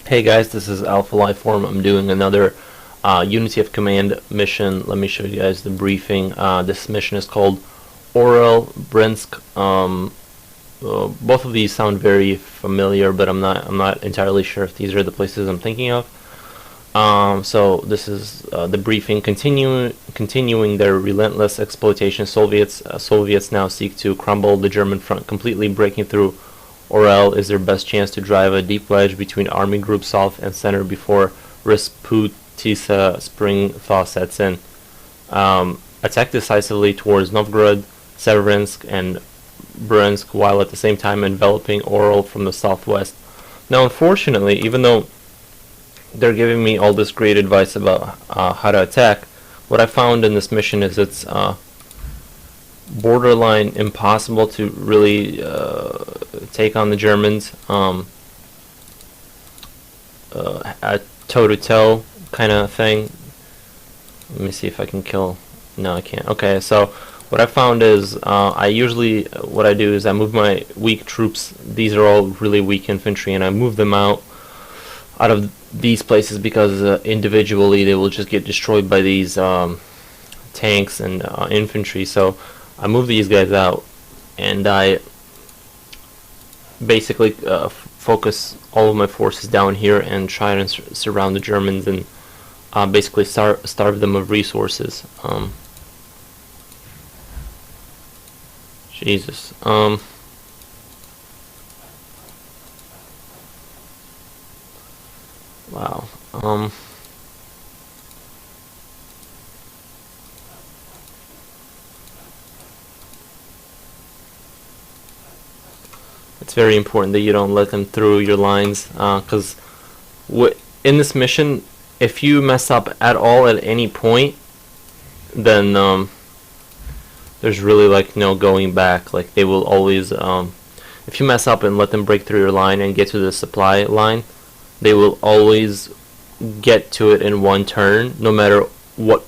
Hey guys, this is Alpha Lifeform. I'm doing another Unity of Command mission. Let me show you guys the briefing. This mission is called Orel, Briansk. Both of these sound very familiar, but I'm not entirely sure if these are the places I'm thinking of. So this is the briefing. Continuing their relentless exploitation, Soviets now seek to crumble the German front completely, breaking through Orel is their best chance to drive a deep wedge between army groups south and center before Rasputitsa spring thaw sets in. Attack decisively towards Novgorod, Severansk, and Briansk, while at the same time enveloping Orel from the southwest. Now, unfortunately, even though they're giving me all this great advice about how to attack, what I found in this mission is it's borderline impossible to really take on the Germans a toe-to-toe kind of thing. Let me see if I can kill. No, I can't. Okay, so what I found is what I do is I move my weak troops. These are all really weak infantry, and I move them out of these places because individually they will just get destroyed by these tanks and infantry. So I move these guys out, and I basically focus all of my forces down here and try and surround the Germans and basically starve them of resources. Jesus. Wow. It's very important that you don't let them through your lines, because in this mission, if you mess up at all at any point, then there's really like no going back. Like they will always, if you mess up and let them break through your line and get to the supply line, they will always get to it in one turn, no matter what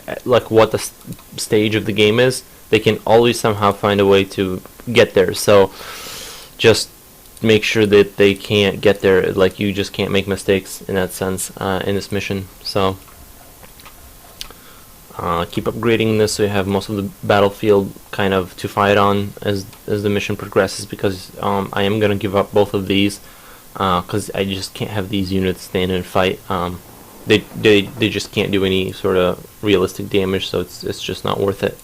the stage of the game is. They can always somehow find a way to get there. So just make sure that they can't get there. Like, you just can't make mistakes in that sense in this mission. So keep upgrading this so you have most of the battlefield kind of to fight on as the mission progresses, because I am gonna give up both of these because I just can't have these units stand and fight. They just can't do any sort of realistic damage, so it's just not worth it.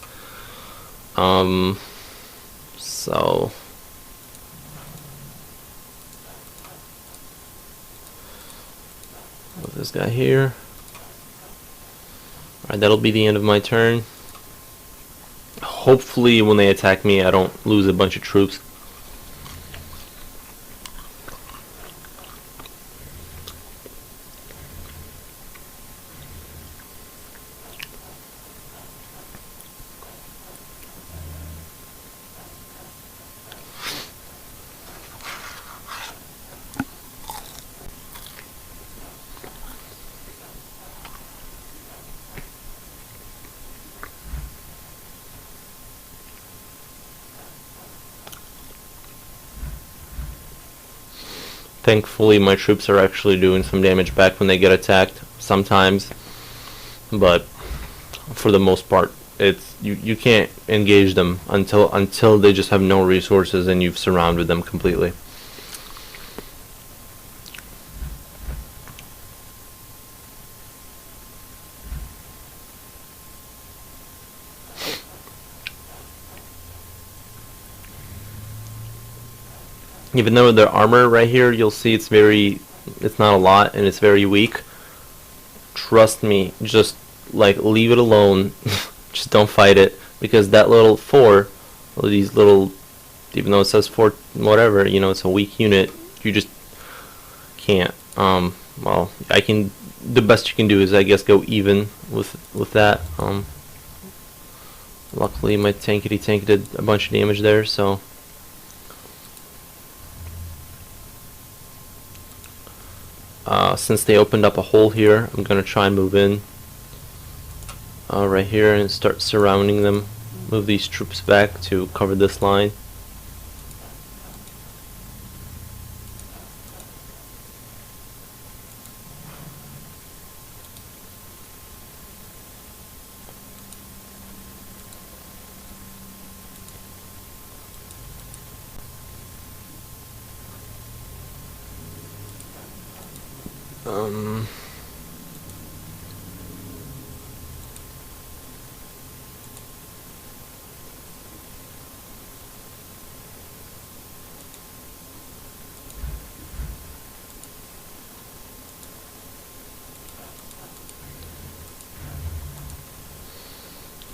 So with this guy here. Alright, that'll be the end of my turn. Hopefully when they attack me I don't lose a bunch of troops. Thankfully my troops are actually doing some damage back when they get attacked sometimes, but for the most part it's you can't engage them until they just have no resources and you've surrounded them completely. Even though their armor right here, you'll see it's not a lot and it's very weak. Trust me, just like leave it alone. Just don't fight it, because that little 4, these little, even though it says 4 whatever, you know, it's a weak unit. You just can't. Well, the best you can do is, I guess, go even with that. Luckily my tankety tank did a bunch of damage there, so since they opened up a hole here, I'm gonna try and move in right here and start surrounding them. Move these troops back to cover this line. Um,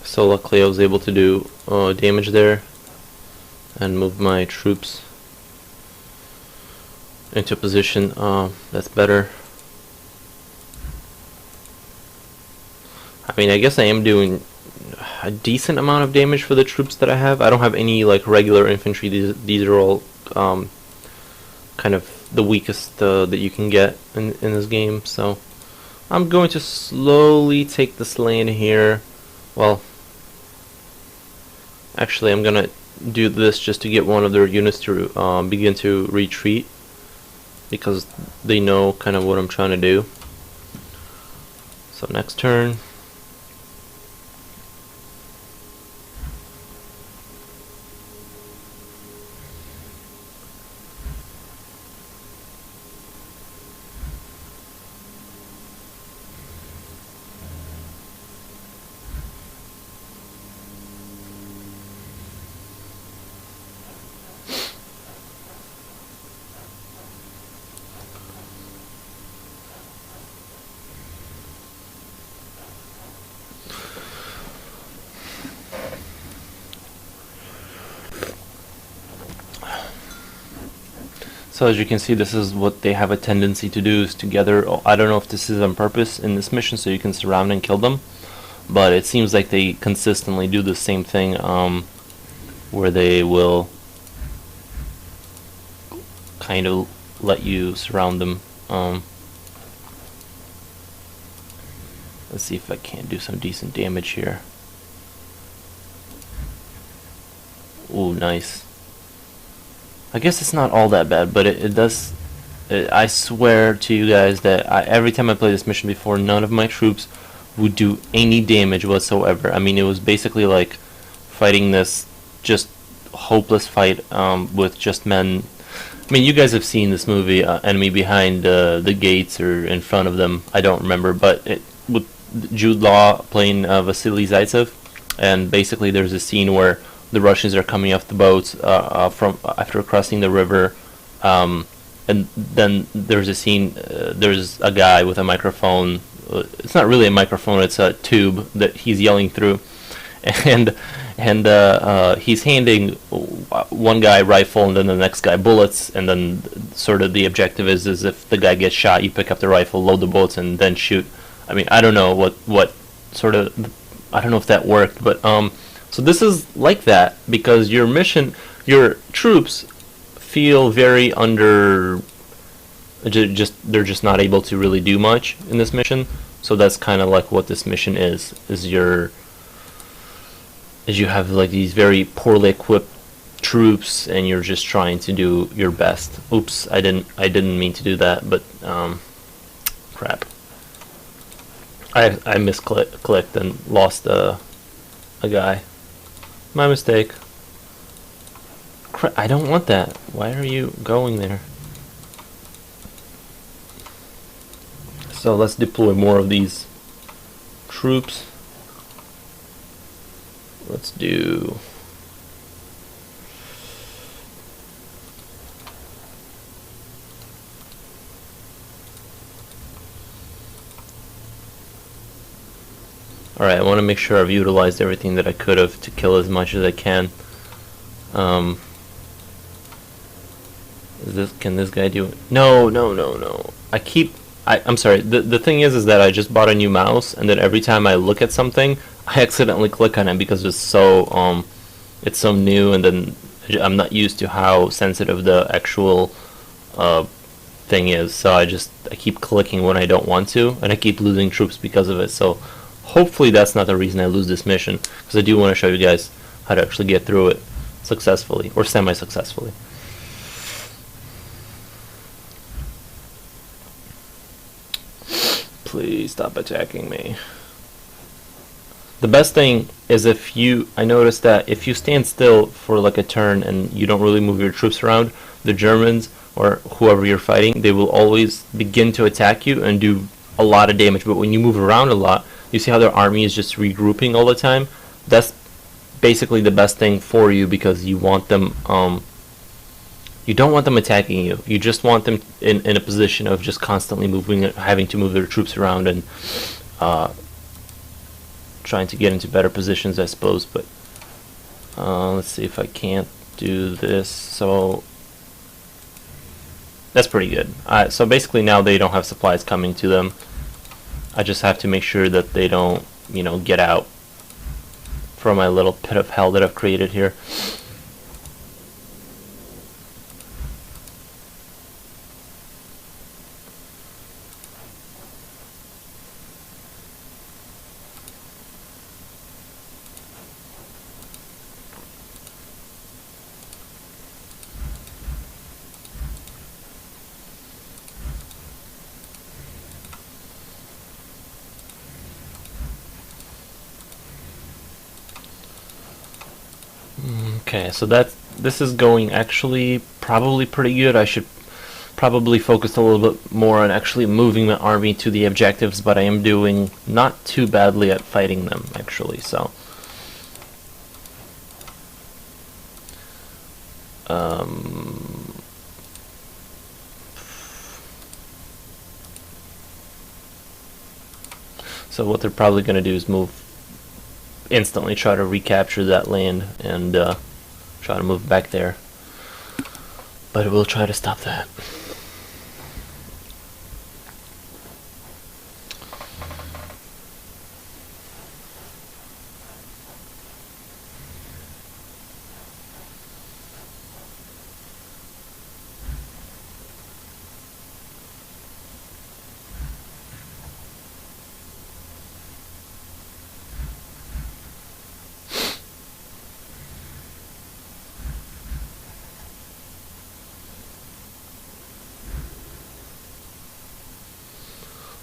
so luckily I was able to do damage there and move my troops into a position that's better. I mean, I guess I am doing a decent amount of damage for the troops that I have. I don't have any like regular infantry. These are all kind of the weakest that you can get in this game. So I'm going to slowly take this land here. Well, actually I'm gonna do this just to get one of their units to begin to retreat, because they know kind of what I'm trying to do. So next turn, so as you can see, this is what they have a tendency to do, is to gather. I don't know if this is on purpose in this mission so you can surround and kill them, but it seems like they consistently do the same thing, where they will kind of let you surround them. Let's see if I can't do some decent damage here. Ooh, nice. I guess it's not all that bad, but it does. I swear to you guys that every time I played this mission before, none of my troops would do any damage whatsoever. I mean, it was basically like fighting this just hopeless fight with just men. I mean, you guys have seen this movie, Enemy Behind the Gates, or In Front of Them. I don't remember, but with Jude Law playing Vasily Zaitsev, and basically there's a scene where the Russians are coming off the boats from after crossing the river, and then there's a scene. There's a guy with a microphone. It's not really a microphone; it's a tube that he's yelling through, and he's handing one guy rifle and then the next guy bullets, and then sort of the objective is if the guy gets shot, you pick up the rifle, load the bullets, and then shoot. I mean, I don't know what sort of, I don't know if that worked, but so this is like that, because your mission, your troops feel very they're just not able to really do much in this mission. So that's kind of like what this mission is you have like these very poorly equipped troops, and you're just trying to do your best. Oops, I didn't mean to do that, but crap. I misclicked and lost a guy. My mistake. I don't want that. Why are you going there? So let's deploy more of these troops. Let's do... Alright, I want to make sure I've utilized everything that I could have to kill as much as I can. Can this guy do it? No. I'm sorry. The thing is that I just bought a new mouse, and then every time I look at something, I accidentally click on it because it's so new, and then I'm not used to how sensitive the actual thing is. So I keep clicking when I don't want to, and I keep losing troops because of it. So hopefully that's not the reason I lose this mission, because I do want to show you guys how to actually get through it successfully, or semi-successfully. Please stop attacking me. The best thing is I noticed that if you stand still for like a turn and you don't really move your troops around, the Germans or whoever you're fighting, they will always begin to attack you and do a lot of damage. But when you move around a lot, you see how their army is just regrouping all the time? That's basically the best thing for you, because you want them, you don't want them attacking you. You just want them in a position of just constantly moving, having to move their troops around and trying to get into better positions, I suppose. But let's see if I can't do this. So that's pretty good. So basically now they don't have supplies coming to them. I just have to make sure that they don't, you know, get out from my little pit of hell that I've created here. Okay, so this is going actually probably pretty good. I should probably focus a little bit more on actually moving my army to the objectives, but I am doing not too badly at fighting them, actually. So so what they're probably going to do is move instantly, try to recapture that land and try to move back there, but we'll try to stop that.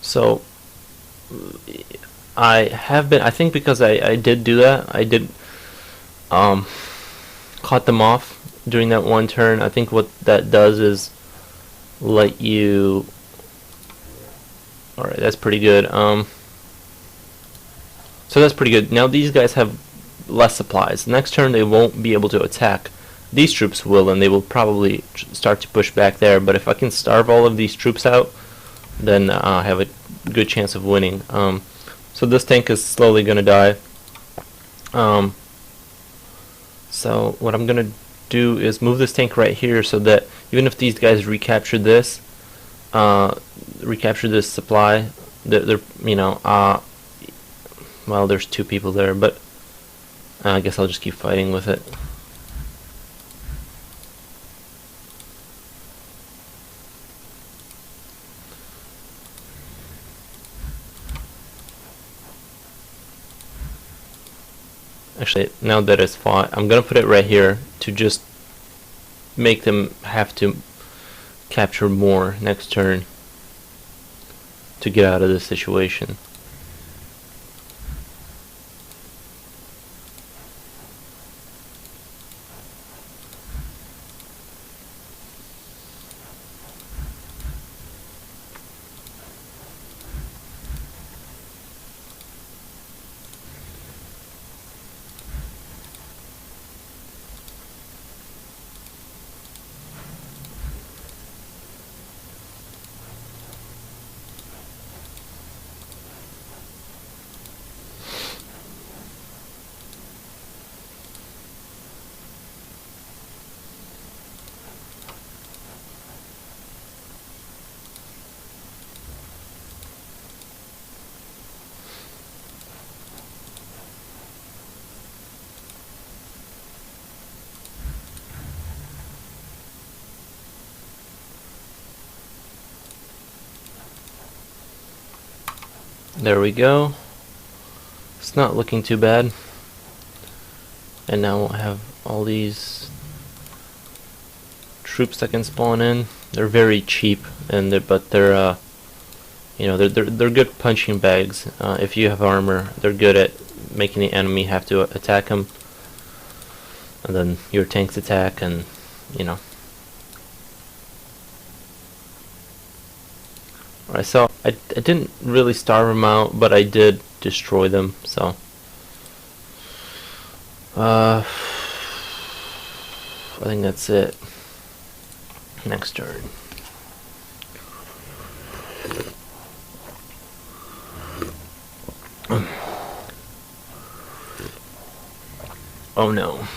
So I have been, I think because I did do that, I did caught them off during that one turn. I think what that does is let you, alright, that's pretty good. So that's pretty good. Now these guys have less supplies. Next turn they won't be able to attack. These troops will, and they will probably start to push back there, but if I can starve all of these troops out, then I have a good chance of winning. So this tank is slowly going to die. So what I'm going to do is move this tank right here, so that even if these guys recapture this supply, they're you know, well, there's two people there, but I guess I'll just keep fighting with it. Actually, now that it's fought, I'm gonna put it right here to just make them have to capture more next turn to get out of this situation. There we go. It's not looking too bad. And now we'll have all these troops that can spawn in. They're very cheap, and but they're you know, they're good punching bags. If you have armor, they're good at making the enemy have to attack them, and then your tanks attack, and you know. Alright, so I didn't really starve them out, but I did destroy them, so. I think that's it. Next turn. Oh no.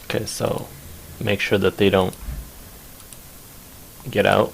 Okay, so make sure that they don't get out.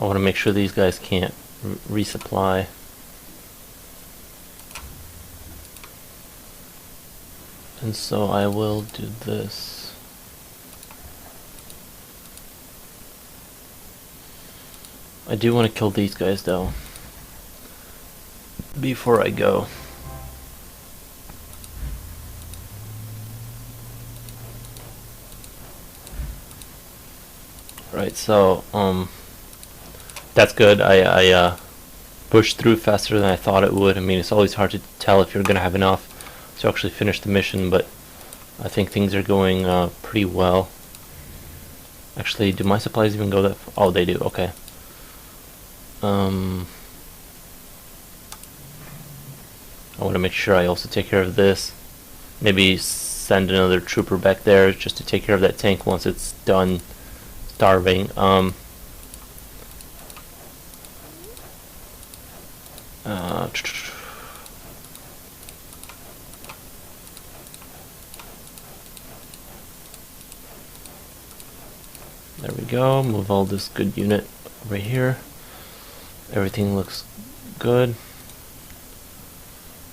I want to make sure these guys can't resupply. And so I will do this. I do want to kill these guys though before I go. Right, so that's good. I pushed through faster than I thought it would. I mean, it's always hard to tell if you're gonna have enough to actually finish the mission, but I think things are going pretty well. Actually, do my supplies even go that far? Oh, they do. Okay. I want to make sure I also take care of this. Maybe send another trooper back there just to take care of that tank once it's done starving. There we go. Move all this good unit right here. Everything looks good.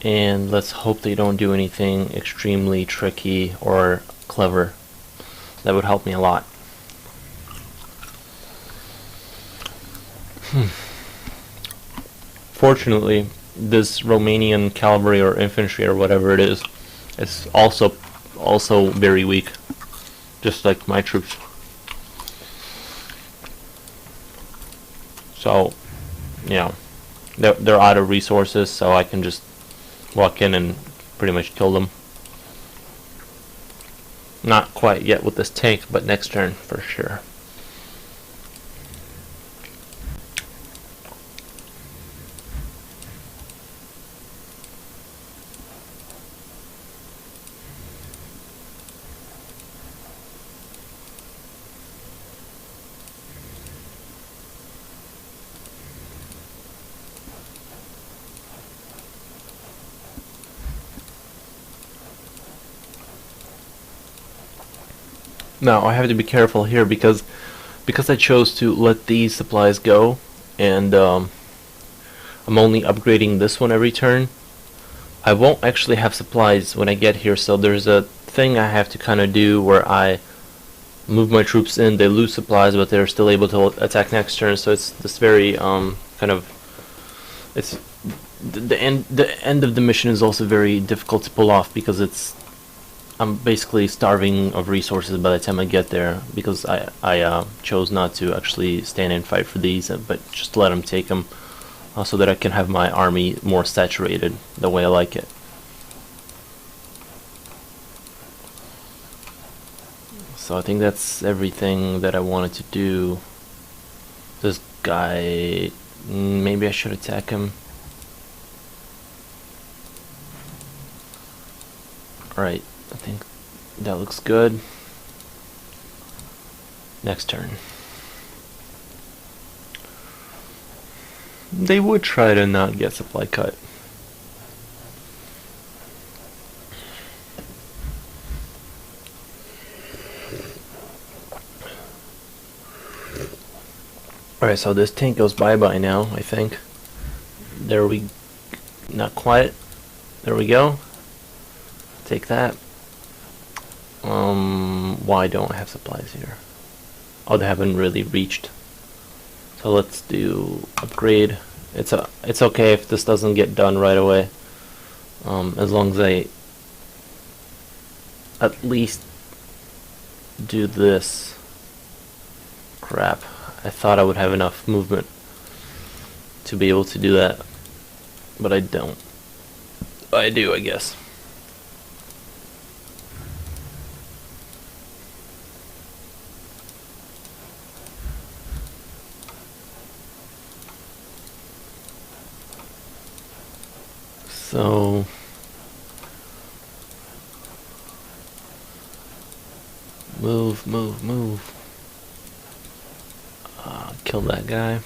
And let's hope they don't do anything extremely tricky or clever. That would help me a lot. Fortunately, this Romanian cavalry or infantry or whatever it is also very weak, just like my troops. So, you know, they're out of resources, so I can just walk in and pretty much kill them. Not quite yet with this tank, but next turn for sure. Now I have to be careful here because I chose to let these supplies go, and I'm only upgrading this one every turn. I won't actually have supplies when I get here, so there's a thing I have to kind of do where I move my troops in, they lose supplies, but they're still able to attack next turn. So it's this very kind of, it's the end of the mission is also very difficult to pull off because I'm basically starving of resources by the time I get there, because I chose not to actually stand and fight for these, but just let them take them, so that I can have my army more saturated the way I like it. So I think that's everything that I wanted to do. This guy, maybe I should attack him. Alright, I think that looks good. Next turn. They would try to not get supply cut. Alright, so this tank goes bye-bye now, I think. There we... Not quite. There we go. Take that. Why don't I have supplies here? Oh, they haven't really reached. So let's do upgrade. It's okay if this doesn't get done right away. As long as I at least do this. Crap. I thought I would have enough movement to be able to do that, but I don't. I do, I guess. So move. Kill that guy.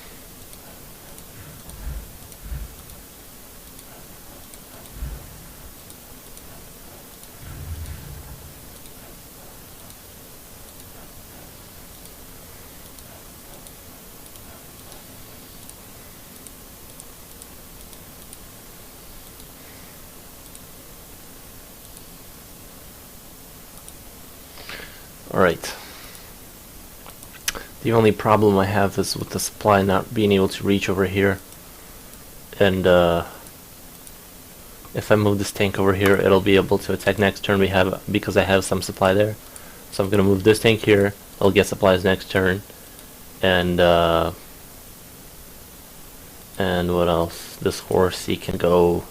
Alright. The only problem I have is with the supply not being able to reach over here. And if I move this tank over here, it'll be able to attack next turn because I have some supply there. So I'm gonna move this tank here, it'll get supplies next turn. And what else? This horse, he can go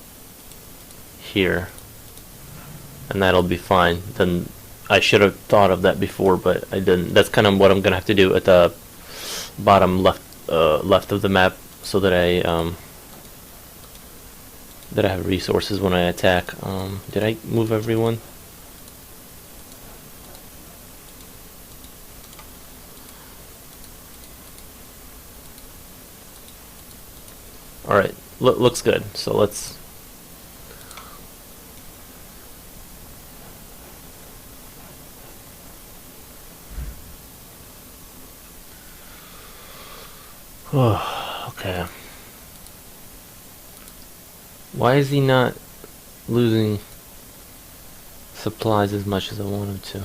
here. And that'll be fine. Then I should have thought of that before, but I didn't. That's kind of what I'm gonna have to do at the bottom left of the map, so that I have resources when I attack. Did I move everyone? All right, looks good. So let's. Oh, okay. Why is he not losing supplies as much as I want him to?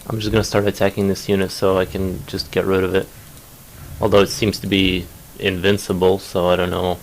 I'm just gonna start attacking this unit so I can just get rid of it. Although it seems to be invincible, so I don't know.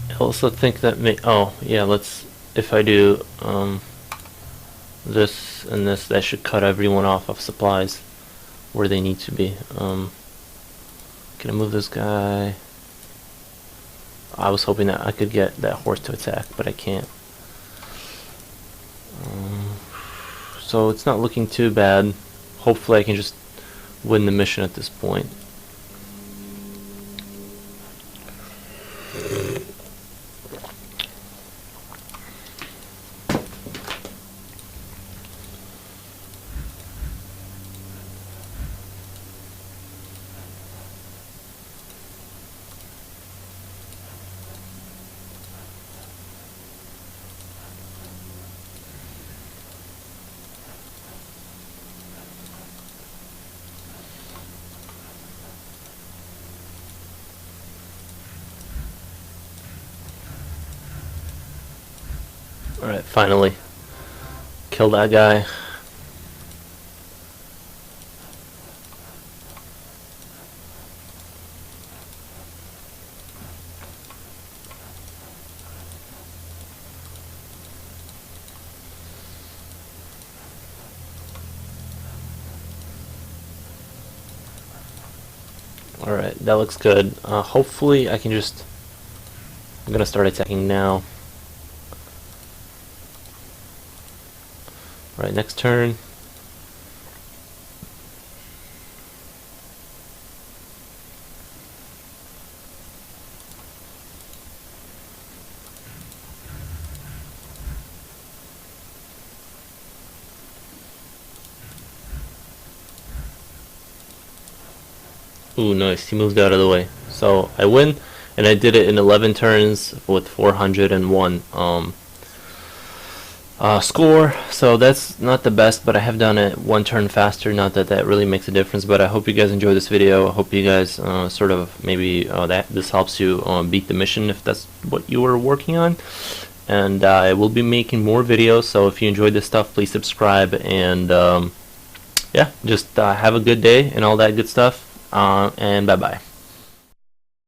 I also think that oh yeah, if I do this and this, that should cut everyone off of supplies where they need to be. Can I move this guy? I was hoping that I could get that horse to attack, but I can't. So it's not looking too bad. Hopefully I can just win the mission at this point. Alright, finally. Kill that guy. Alright, that looks good. Hopefully I can just... I'm gonna start attacking now. Alright, next turn. Ooh, nice. He moved out of the way. So I win, and I did it in 11 turns with 401 score. So that's not the best, but I have done it one turn faster. Not that that really makes a difference, but I hope you guys enjoy this video. I hope you guys sort of maybe that this helps you beat the mission if that's what you were working on. And I will be making more videos, so if you enjoyed this stuff, please subscribe, and yeah, just have a good day and all that good stuff. And bye bye.